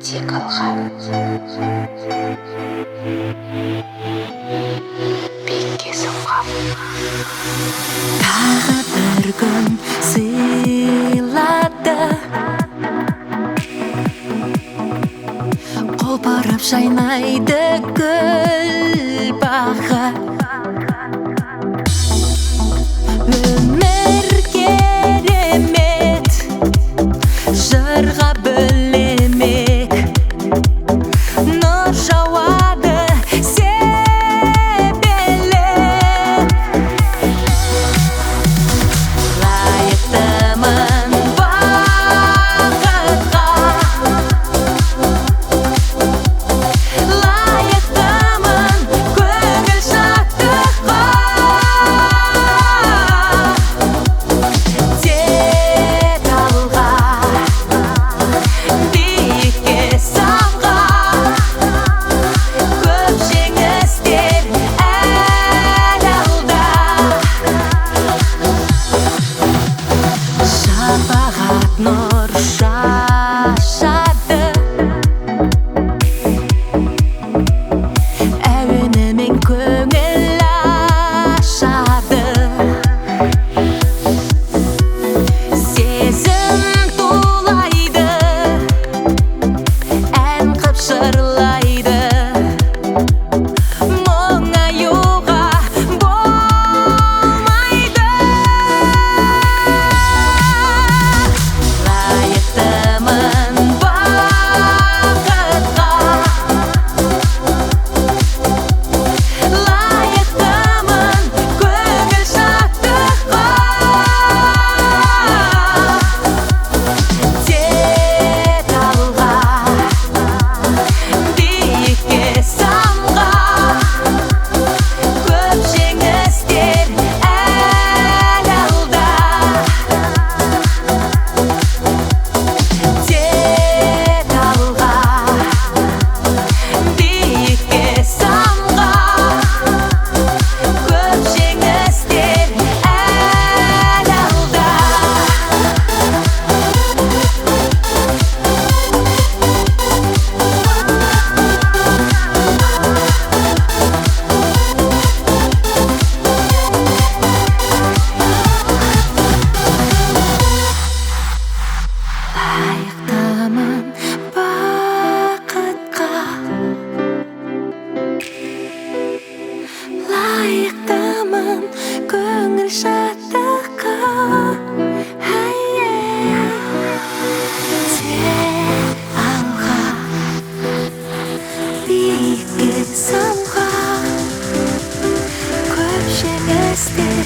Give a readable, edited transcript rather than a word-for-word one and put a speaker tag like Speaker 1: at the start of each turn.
Speaker 1: тек алға биікке самғап.
Speaker 2: Тағы бір күн сыйлады, құлпырып жайнайды гүл бағы. Өмір керемет, жырға бөлемек, нұр жауады себелеп. Лайықтымын бақытқа, лайықтымын көңіл шаттыққа. Тек алға, биікке самға, көп жеңістер әлі алда. Шапағат нұр шашады, әуенімен көңіл ашады. Сезім тулайды, ән қып жырлайды, мұңаюға болмайды. Лайықтымын бақытқа, лайықтымын көңіл шаттыққа. Тек алға, биікке самға, көп жеңістер әлі алда. Тек алға, биікке самға, көп жеңістер әлі алда. Лайықтымын бақытқа, лайықтымын көңіл шаттыққа. Тек алға, биікке самға, көп жеңістер